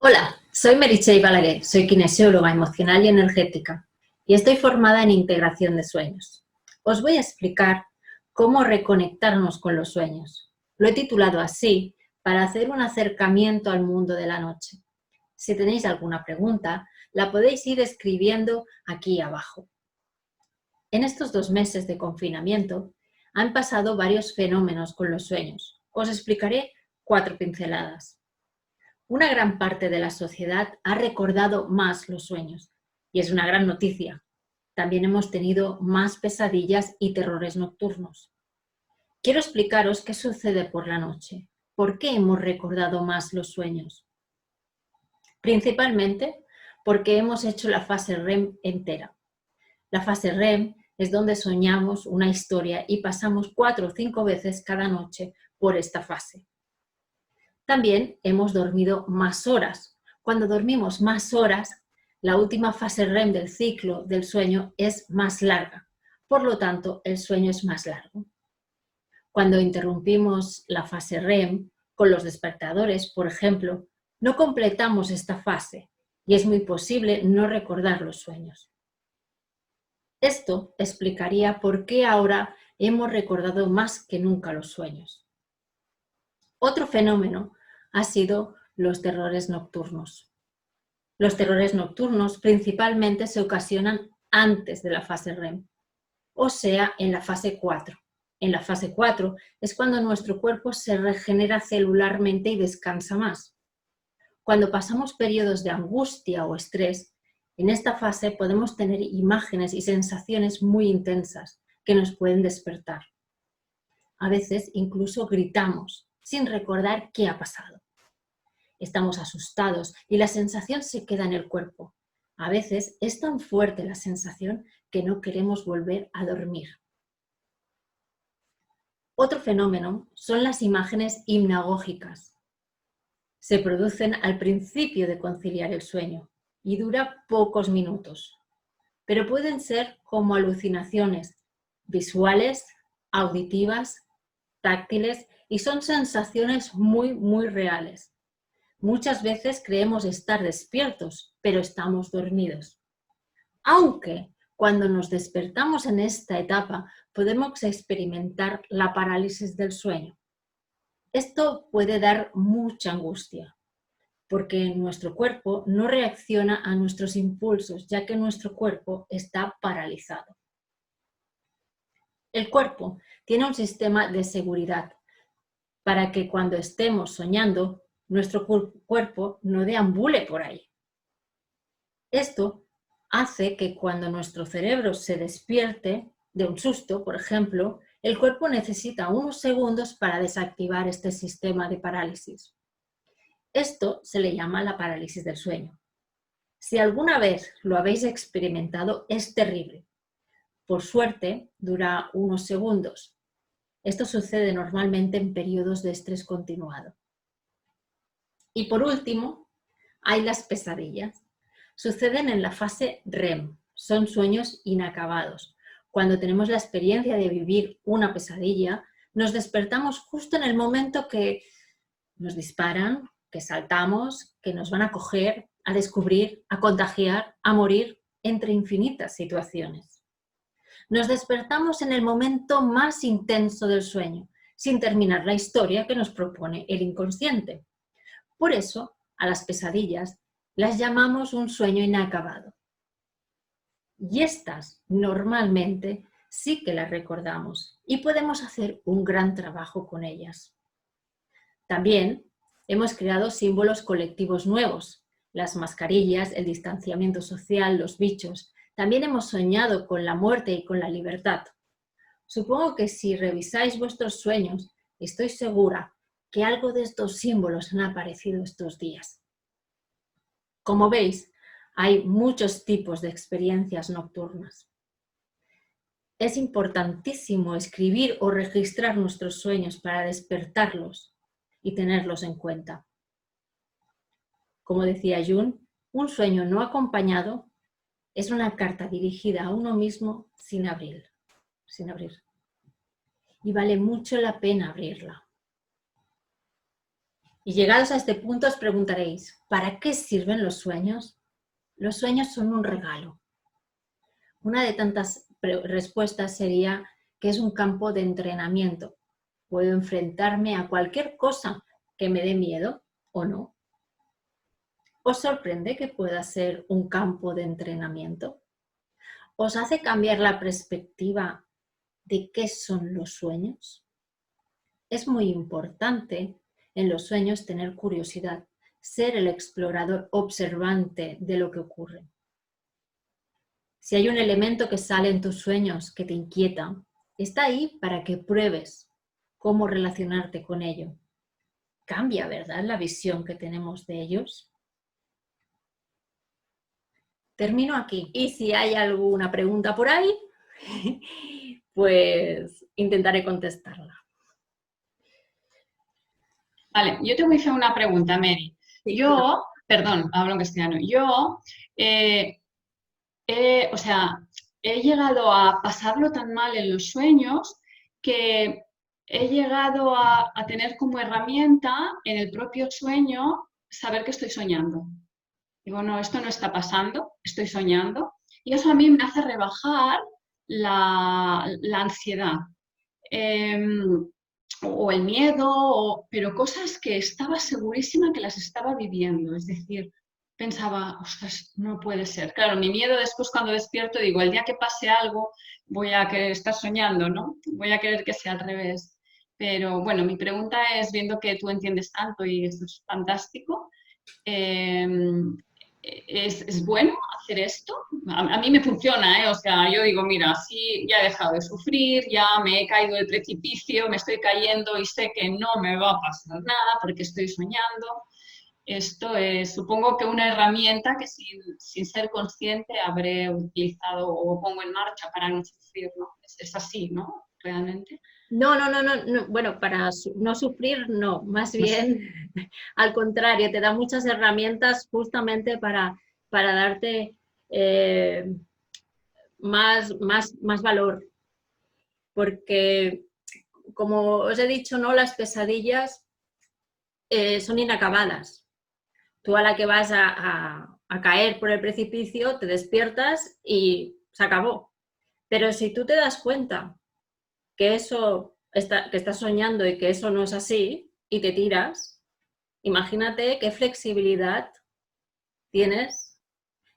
Hola, soy Meritxell Balaguer, soy kinesióloga emocional y energética y estoy formada en integración de sueños. Os voy a explicar cómo reconectarnos con los sueños. Lo he titulado así para hacer un acercamiento al mundo de la noche. Si tenéis alguna pregunta, la podéis ir escribiendo aquí abajo. En estos 2 meses de confinamiento han pasado varios fenómenos con los sueños. Os explicaré 4 pinceladas. Una gran parte de la sociedad ha recordado más los sueños y es una gran noticia. También hemos tenido más pesadillas y terrores nocturnos. Quiero explicaros qué sucede por la noche. ¿Por qué hemos recordado más los sueños? Principalmente porque hemos hecho la fase REM entera. La fase REM es donde soñamos una historia y pasamos 4 o 5 veces cada noche por esta fase. También hemos dormido más horas. Cuando dormimos más horas, la última fase REM del ciclo del sueño es más larga. Por lo tanto, el sueño es más largo. Cuando interrumpimos la fase REM con los despertadores, por ejemplo, no completamos esta fase y es muy posible no recordar los sueños. Esto explicaría por qué ahora hemos recordado más que nunca los sueños. Otro fenómeno ha sido los terrores nocturnos. Los terrores nocturnos principalmente se ocasionan antes de la fase REM, o sea, en la fase 4. En la fase 4 es cuando nuestro cuerpo se regenera celularmente y descansa más. Cuando pasamos periodos de angustia o estrés, en esta fase podemos tener imágenes y sensaciones muy intensas que nos pueden despertar. A veces incluso gritamos sin recordar qué ha pasado. Estamos asustados y la sensación se queda en el cuerpo. A veces es tan fuerte la sensación que no queremos volver a dormir. Otro fenómeno son las imágenes hipnagógicas. Se producen al principio de conciliar el sueño y dura pocos minutos, pero pueden ser como alucinaciones visuales, auditivas, táctiles y son sensaciones muy reales. Muchas veces creemos estar despiertos, pero estamos dormidos. Aunque cuando nos despertamos en esta etapa podemos experimentar la parálisis del sueño. Esto puede dar mucha angustia, porque nuestro cuerpo no reacciona a nuestros impulsos, ya que nuestro cuerpo está paralizado. El cuerpo tiene un sistema de seguridad para que cuando estemos soñando, nuestro cuerpo no deambule por ahí. Esto hace que cuando nuestro cerebro se despierte de un susto, por ejemplo, el cuerpo necesita unos segundos para desactivar este sistema de parálisis. Esto se le llama la parálisis del sueño. Si alguna vez lo habéis experimentado, es terrible. Por suerte, dura unos segundos. Esto sucede normalmente en periodos de estrés continuado. Y por último, hay las pesadillas. Suceden en la fase REM, son sueños inacabados. Cuando tenemos la experiencia de vivir una pesadilla, nos despertamos justo en el momento que nos disparan, que saltamos, que nos van a coger, a descubrir, a contagiar, a morir, entre infinitas situaciones. Nos despertamos en el momento más intenso del sueño, sin terminar la historia que nos propone el inconsciente. Por eso, a las pesadillas las llamamos un sueño inacabado. Y estas, normalmente, sí que las recordamos y podemos hacer un gran trabajo con ellas. También hemos creado símbolos colectivos nuevos, las mascarillas, el distanciamiento social, los bichos. También hemos soñado con la muerte y con la libertad. Supongo que si revisáis vuestros sueños, estoy segura que algo de estos símbolos han aparecido estos días. Como veis, hay muchos tipos de experiencias nocturnas. Es importantísimo escribir o registrar nuestros sueños para despertarlos y tenerlos en cuenta. Como decía Jung, un sueño no acompañado es una carta dirigida a uno mismo sin abrir. Y vale mucho la pena abrirla. Y llegados a este punto os preguntaréis, ¿para qué sirven los sueños? Los sueños son un regalo. Una de tantas respuestas sería que es un campo de entrenamiento. Puedo enfrentarme a cualquier cosa que me dé miedo o no. ¿Os sorprende que pueda ser un campo de entrenamiento? ¿Os hace cambiar la perspectiva de qué son los sueños? Es muy importante en los sueños tener curiosidad, ser el explorador observante de lo que ocurre. Si hay un elemento que sale en tus sueños que te inquieta, está ahí para que pruebes cómo relacionarte con ello. Cambia, ¿verdad?, la visión que tenemos de ellos. Termino aquí. Y si hay alguna pregunta por ahí, pues intentaré contestarla. Vale, yo te voy a hacer una pregunta, Mary. Sí, claro. Yo, perdón, hablo en castellano. Yo, o sea, he llegado a pasarlo tan mal en los sueños que he llegado a tener como herramienta en el propio sueño saber que estoy soñando. Digo, no, esto no está pasando, estoy soñando. Y eso a mí me hace rebajar la ansiedad. O el miedo, pero cosas que estaba segurísima que las estaba viviendo. Es decir, pensaba, ostras, no puede ser. Claro, mi miedo después cuando despierto, digo, el día que pase algo, voy a querer estar soñando, ¿no? Voy a querer que sea al revés. Pero bueno, mi pregunta es, viendo que tú entiendes tanto y esto es fantástico, eh, ¿es bueno hacer esto? A mí me funciona, ¿eh? O sea, yo digo, mira, sí, ya he dejado de sufrir, ya me he caído del precipicio, me estoy cayendo y sé que no me va a pasar nada porque estoy soñando. Esto es, supongo que una herramienta que sin ser consciente habré utilizado o pongo en marcha para no sufrir, ¿no? Es así, ¿no? Realmente. No, bueno, para no sufrir, no, más bien al contrario, te da muchas herramientas justamente para darte más valor, porque como os he dicho, ¿no?, las pesadillas son inacabadas. Tú a la que vas a caer por el precipicio, te despiertas y se acabó. Pero si tú te das cuenta que que estás soñando y que eso no es así y te tiras, imagínate qué flexibilidad tienes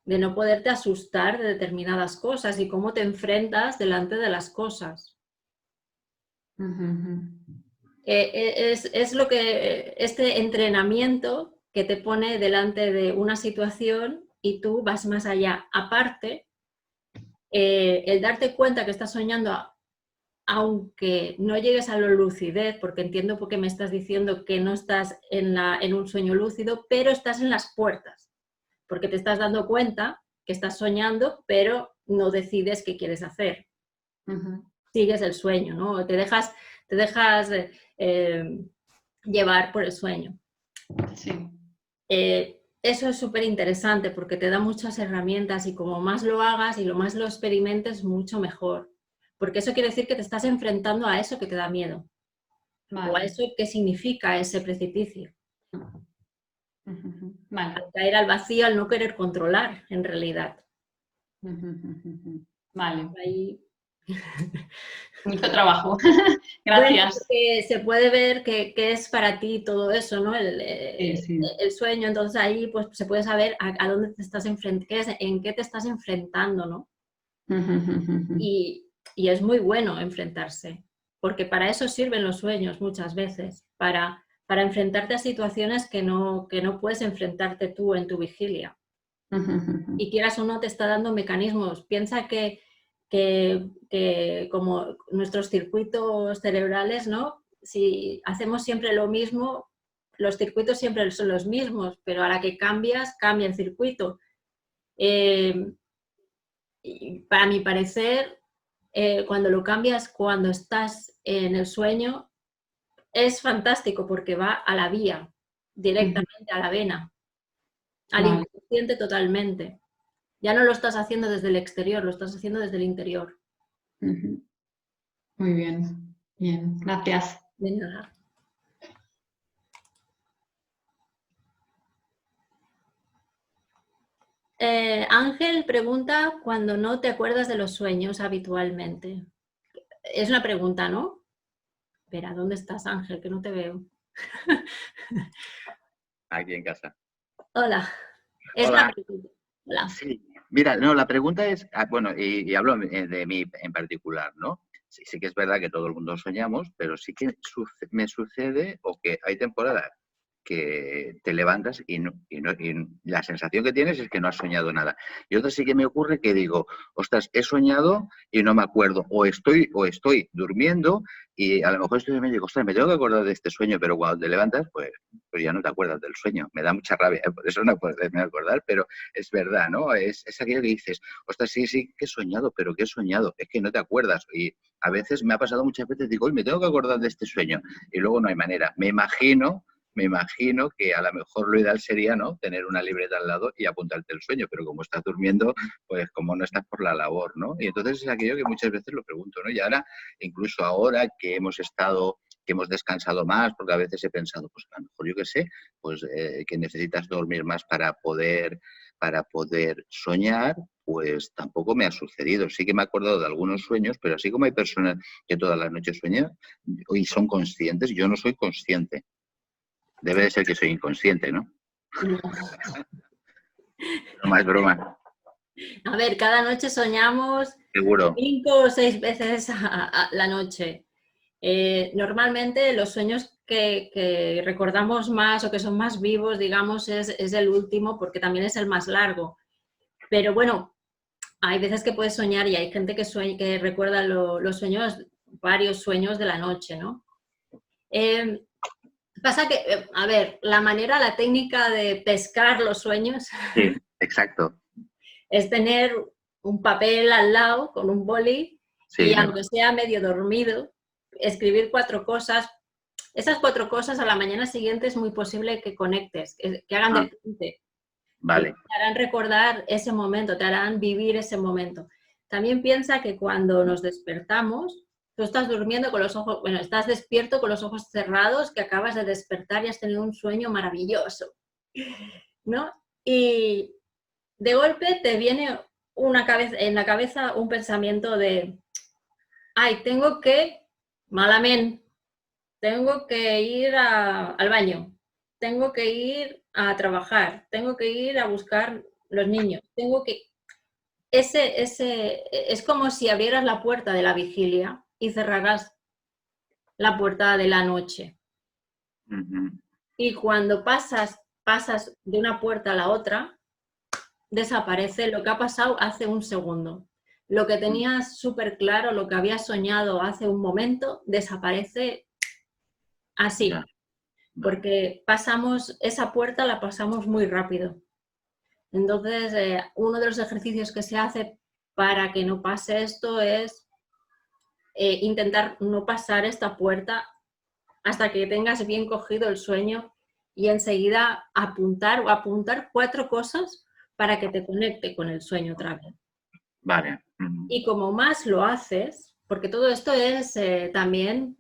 de no poderte asustar de determinadas cosas y cómo te enfrentas delante de las cosas. Es lo que este entrenamiento que te pone delante de una situación y tú vas más allá. Aparte, el darte cuenta que estás soñando, aunque no llegues a la lucidez, porque entiendo por qué me estás diciendo que no estás en un sueño lúcido, pero estás en las puertas, porque te estás dando cuenta que estás soñando, pero no decides qué quieres hacer. Sigues el sueño, ¿no? Te dejas llevar por el sueño. Sí. Eso es súper interesante porque te da muchas herramientas y como más lo hagas y lo más lo experimentes, mucho mejor. Porque eso quiere decir que te estás enfrentando a eso que te da miedo. Vale. O a eso que significa ese precipicio. Vale. Al caer al vacío, al no querer controlar, en realidad. Vale. Ahí... Mucho trabajo. Bueno, Gracias. se puede ver que es para ti todo eso, ¿no? Sí, sí. El sueño, entonces ahí pues se puede saber a dónde te estás enfrentando, en qué te estás enfrentando, ¿no? Y es muy bueno enfrentarse, porque para eso sirven los sueños muchas veces, para enfrentarte a situaciones que no puedes enfrentarte tú en tu vigilia. Y quieras o no, te está dando mecanismos. Piensa que como nuestros circuitos cerebrales, ¿no? Si hacemos siempre lo mismo, los circuitos siempre son los mismos, pero a la que cambias, cambia el circuito. Y para mi parecer, cuando lo cambias, cuando estás en el sueño, es fantástico porque va a la vía, directamente a la vena, al Vale. inconsciente totalmente. Ya no lo estás haciendo desde el exterior, lo estás haciendo desde el interior. Muy bien. Bien. Gracias. De nada. Ángel pregunta cuando no te acuerdas de los sueños habitualmente. Es una pregunta, ¿no? Espera, ¿dónde estás, Ángel? Que no te veo. Aquí en casa. Hola. Es una Hola. pregunta. Hola. Sí, mira, no, la pregunta es, bueno, y hablo de mí en particular, ¿no? Sí, sí que es verdad que todo el mundo soñamos, pero sí que me sucede o que hay temporadas que te levantas y la sensación que tienes es que no has soñado nada. Y otra sí que me ocurre que digo, ostras, he soñado y no me acuerdo, o estoy durmiendo y a lo mejor estoy durmiendo y digo, ostras, me tengo que acordar de este sueño, pero cuando te levantas, pues ya no te acuerdas del sueño. Me da mucha rabia, por eso no puedo acordar, pero es verdad, ¿no? Es aquello que dices, ostras, sí, que he soñado, pero ¿qué he soñado? Es que no te acuerdas. Y a veces me ha pasado muchas veces, digo, hoy me tengo que acordar de este sueño. Y luego no hay manera. Me imagino que a lo mejor lo ideal sería, ¿no?, tener una libreta al lado y apuntarte el sueño, pero como estás durmiendo, pues como no estás por la labor, ¿no? Y entonces es aquello que muchas veces lo pregunto, ¿no? Y ahora, incluso ahora que hemos descansado más, porque a veces he pensado, pues a lo mejor yo qué sé, pues que necesitas dormir más para poder soñar, pues tampoco me ha sucedido. Sí que me he acordado de algunos sueños, pero así como hay personas que todas las noches sueñan y son conscientes, yo no soy consciente. Debe de ser que soy inconsciente, ¿no? No. Broma, es broma. A ver, cada noche soñamos Seguro. 5 o 6 veces a la noche. Normalmente los sueños que recordamos más o que son más vivos, digamos, es el último porque también es el más largo. Pero bueno, hay veces que puedes soñar y hay gente que recuerda los sueños, varios sueños de la noche, ¿no? Pasa que, a ver, la técnica de pescar los sueños Sí, exacto. es tener un papel al lado con un boli y Sí, aunque sea medio dormido, escribir 4 cosas. Esas 4 cosas a la mañana siguiente es muy posible que conectes, que hagan de puente y vale. te harán recordar ese momento, te harán vivir ese momento. También piensa que cuando nos despertamos, tú estás durmiendo con los ojos, bueno, estás despierto con los ojos cerrados, que acabas de despertar y has tenido un sueño maravilloso, ¿no? Y de golpe te viene en la cabeza un pensamiento de, ay, malamente, tengo que ir al baño, tengo que ir a trabajar, tengo que ir a buscar los niños, es como si abrieras la puerta de la vigilia y cerraras la puerta de la noche. Y cuando pasas de una puerta a la otra, desaparece lo que ha pasado hace un segundo. Lo que tenías súper claro, lo que habías soñado hace un momento, desaparece así. Ya, vale. Porque esa puerta la pasamos muy rápido. Entonces, uno de los ejercicios que se hace para que no pase esto es intentar no pasar esta puerta hasta que tengas bien cogido el sueño y enseguida apuntar 4 cosas para que te conecte con el sueño otra vez. Vale. Y como más lo haces, porque todo esto es también,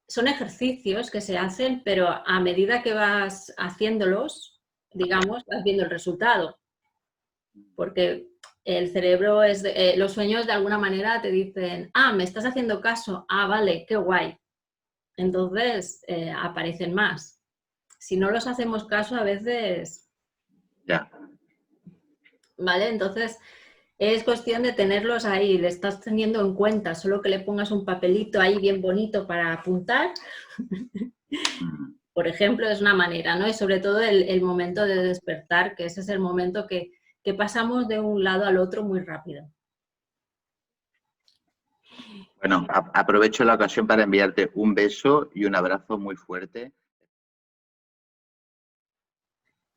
son ejercicios que se hacen, pero a medida que vas haciéndolos, digamos, vas viendo el resultado. Porque el cerebro los sueños de alguna manera te dicen, me estás haciendo caso, vale, qué guay. Entonces aparecen más. Si no los hacemos caso, a veces, Ya. ¿vale? Entonces es cuestión de tenerlos ahí, le estás teniendo en cuenta, solo que le pongas un papelito ahí bien bonito para apuntar. Por ejemplo, es una manera, ¿no? Y sobre todo el momento de despertar, que ese es el momento que pasamos de un lado al otro muy rápido. Bueno, aprovecho la ocasión para enviarte un beso y un abrazo muy fuerte.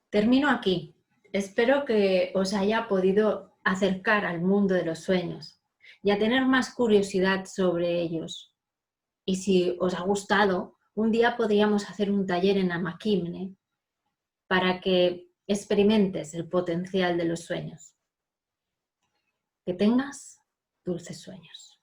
Termino aquí. Espero que os haya podido acercar al mundo de los sueños y a tener más curiosidad sobre ellos. Y si os ha gustado, un día podríamos hacer un taller en Amakimne para que experimentes el potencial de los sueños. Que tengas dulces sueños.